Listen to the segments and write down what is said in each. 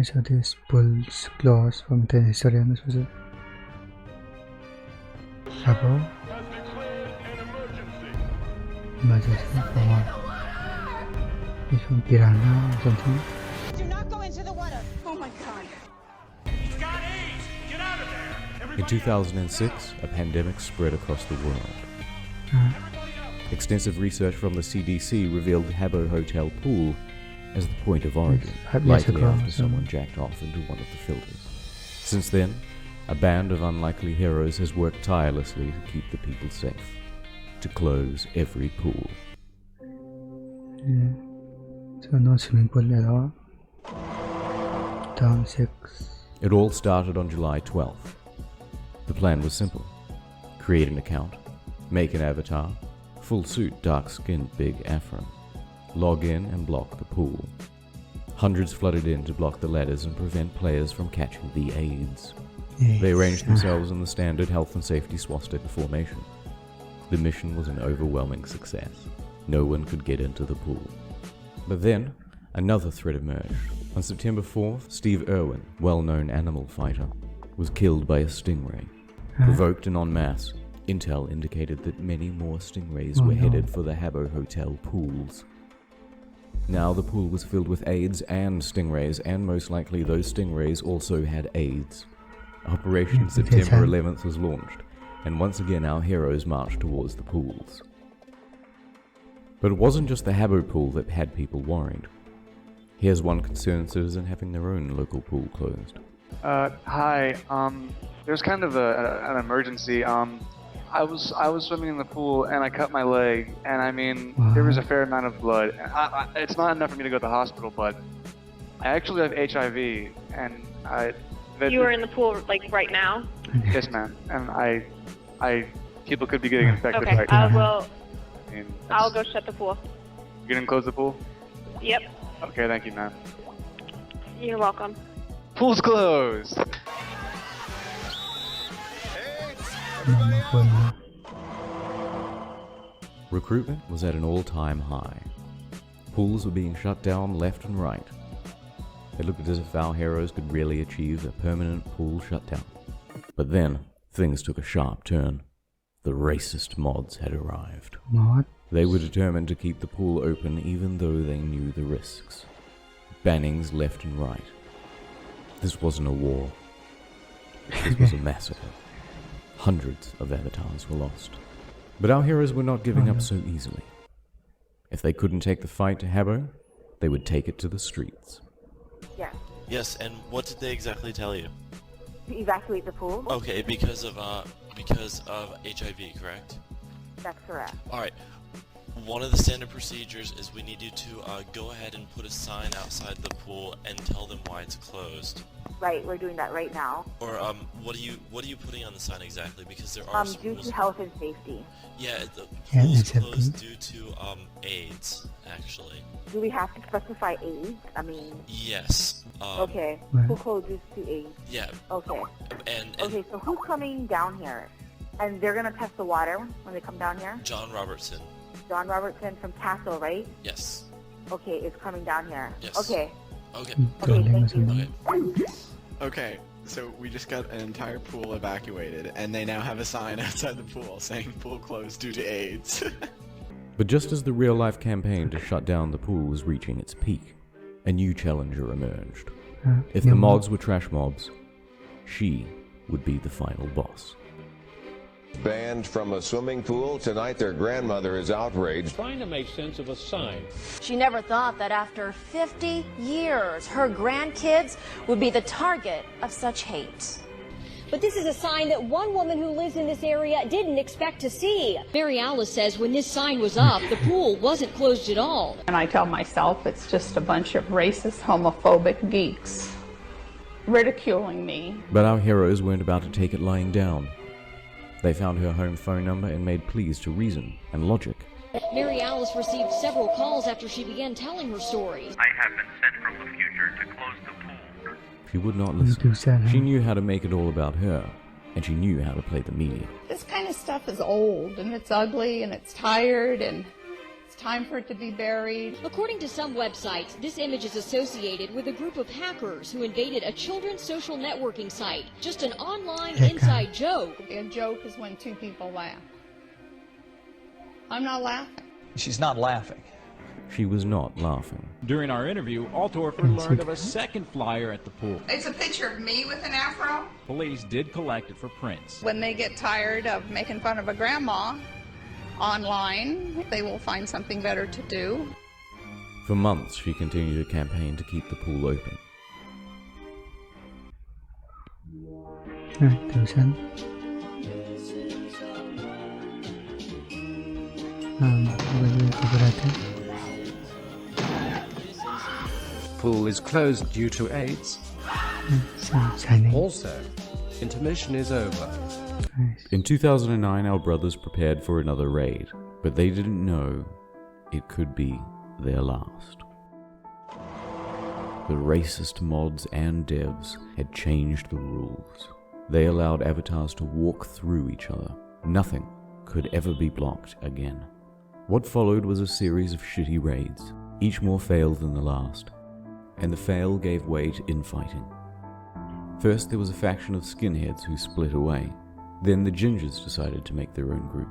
I saw this bull's claws from the historian. This was a Sabo. Emergency. Come on. This one piranha or something. Do not go into the water. Oh my god. He's got AIDS! Get out of there! In 2006, a pandemic spread across the world. Extensive research from the CDC revealed the Habbo Hotel pool as the point of origin, likely after someone jacked off into one of the filters. Since then, a band of unlikely heroes has worked tirelessly to keep the people safe, to close every pool. So no swimming pool at all. Down 6. It all started on July 12th. The plan was simple. Create an account, make an avatar, full suit, dark-skinned, big afro. Log in and block the pool. Hundreds flooded in to block the ladders and prevent players from catching the AIDS. They arranged themselves in the standard health and safety swastika formation. The mission was an overwhelming success. No one could get into the pool. But then, another threat emerged. On September 4th, Steve Irwin, well-known animal fighter, was killed by a stingray. Provoked and en masse, intel indicated that many more stingrays were headed for the Habbo Hotel pools. Now the pool was filled with AIDS and stingrays, and most likely those stingrays also had AIDS. Operation September 11th was launched, and once again our heroes marched towards the pools. But it wasn't just the Habbo pool that had people worried. Here's one concerned citizen having their own local pool closed. Hi, there's kind of an emergency. I was swimming in the pool and I cut my leg, and I mean, there was a fair amount of blood. It's not enough for me to go to the hospital, but I actually have HIV, and You were in the pool, like, right now? Yes, ma'am. And people could be getting infected Okay, right now. I'll go shut the pool. You gonna close the pool? Yep. Okay, thank you, ma'am. You're welcome. Pool's closed! Recruitment was at an all-time high. Pools were being shut down left and right. It looked as if our heroes could really achieve a permanent pool shutdown. But then, things took a sharp turn. The racist mods had arrived. What? They were determined to keep the pool open even though they knew the risks. Bannings left and right. This wasn't a war. This was a massacre. Hundreds of avatars were lost. But our heroes were not giving up so easily. If they couldn't take the fight to Habbo, they would take it to the streets. Yes. Yes, and what did they exactly tell you? To evacuate the pool? Okay, because of HIV, correct? That's correct. Alright. One of the standard procedures is we need you to go ahead and put a sign outside the pool and tell them why it's closed. Right, we're doing that right now. Or what are you putting on the sign exactly? Because there are due to health and safety. Yeah, the pool is closed due to AIDS, actually. Do we have to specify AIDS? I mean... Yes. Okay, pool closed due to AIDS. Yeah. Okay. And okay, so who's coming down here? And they're gonna test the water when they come down here? John Robertson. John Robertson from Castle, right? Yes. Okay, is coming down here. Yes. Okay. Okay. Okay, thank you. Okay. Okay, so we just got an entire pool evacuated, and they now have a sign outside the pool saying pool closed due to AIDS. But just as the real-life campaign to shut down the pool was reaching its peak, a new challenger emerged. If the mods were trash mobs, she would be the final boss. Banned from a swimming pool, tonight their grandmother is outraged. Trying to make sense of a sign. She never thought that after 50 years, her grandkids would be the target of such hate. But this is a sign that one woman who lives in this area didn't expect to see. Mary Alice says when this sign was up, the pool wasn't closed at all. And I tell myself it's just a bunch of racist, homophobic geeks ridiculing me. But our heroes weren't about to take it lying down. They found her home phone number and made pleas to reason and logic. Mary Alice received several calls after she began telling her story. I have been sent from the future to close the pool. She would not listen. She knew how to make it all about her, and she knew how to play the media. This kind of stuff is old, and it's ugly, and it's tired, and it's time for it to be buried. According to some websites, this image is associated with a group of hackers who invaded a children's social networking site. Just an online inside joke. A joke is when two people laugh. I'm not laughing. She's not laughing. She was not laughing. During our interview, Altorfer learned of a second flyer at the pool. It's a picture of me with an afro. Police did collect it for prints. When they get tired of making fun of a grandma online, they will find something better to do. For months, she continued a campaign to keep the pool open. Pool is closed due to AIDS. Also, intermission is over. In 2009, our brothers prepared for another raid, but they didn't know it could be their last. The racist mods and devs had changed the rules. They allowed avatars to walk through each other. Nothing could ever be blocked again. What followed was a series of shitty raids, each more failed than the last, and the fail gave way to infighting. First there was a faction of skinheads who split away. Then the gingers decided to make their own group.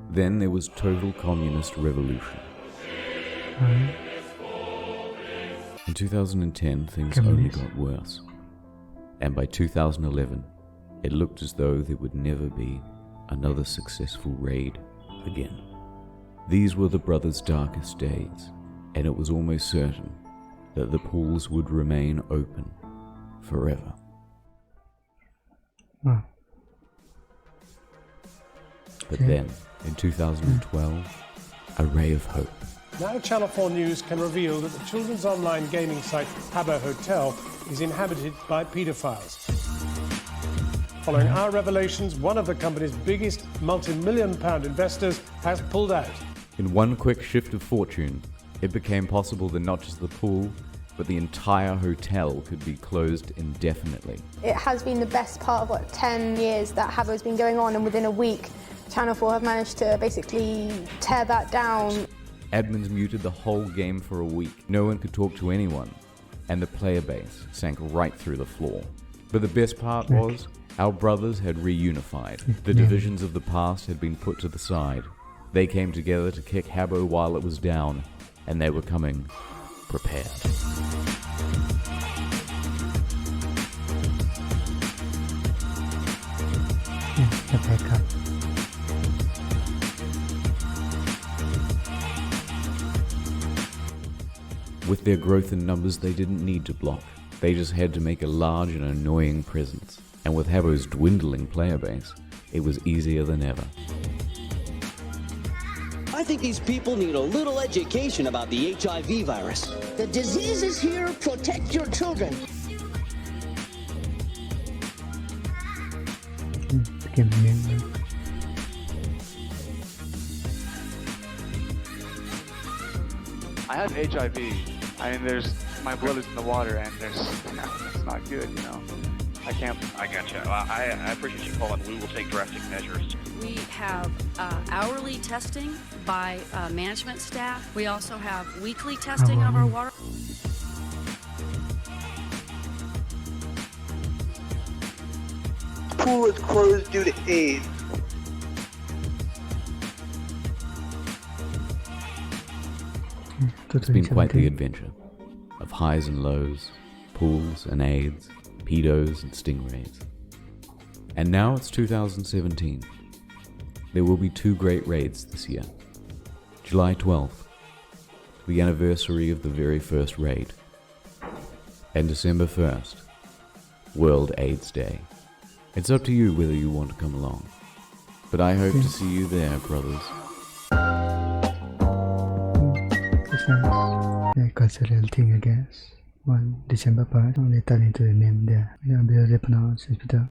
Then there was total communist revolution. In 2010, things only got worse. And by 2011, it looked as though there would never be another successful raid again. These were the brothers' darkest days, and it was almost certain that the pools would remain open forever. But then, in 2012, a ray of hope. Now Channel 4 News can reveal that the children's online gaming site Habbo Hotel is inhabited by paedophiles. Following our revelations, one of the company's biggest multi-million-pound investors has pulled out. In one quick shift of fortune, it became possible that not just the pool, but the entire hotel could be closed indefinitely. It has been the best part of, 10 years that Habbo's been going on, and within a week, Channel 4 have managed to basically tear that down. Admins muted the whole game for a week. No one could talk to anyone, and the player base sank right through the floor. But the best part was, our brothers had reunified. The divisions of the past had been put to the side. They came together to kick Habbo while it was down, and they were coming prepared. With their growth in numbers, they didn't need to block. They just had to make a large and annoying presence. And with Habbo's dwindling player base, it was easier than ever. I think these people need a little education about the HIV virus. The disease is here. Protect your children. I have HIV. I mean, my blood is in the water, and it's not good, you know. I can't. I gotcha. I appreciate you calling. We will take drastic measures. We have hourly testing by management staff. We also have weekly testing of our water. Pool is closed due to AIDS. It's been quite the adventure of highs and lows, pools and AIDS, pedos and stingrays. And now it's 2017. There will be 2 great raids this year. July 12th, the anniversary of the very first raid. And December 1st, World AIDS Day. It's up to you whether you want to come along. But I hope to see you there, brothers. A cultural thing, I guess. 1 December 1st, they turn into a name there. Yeah, hospital.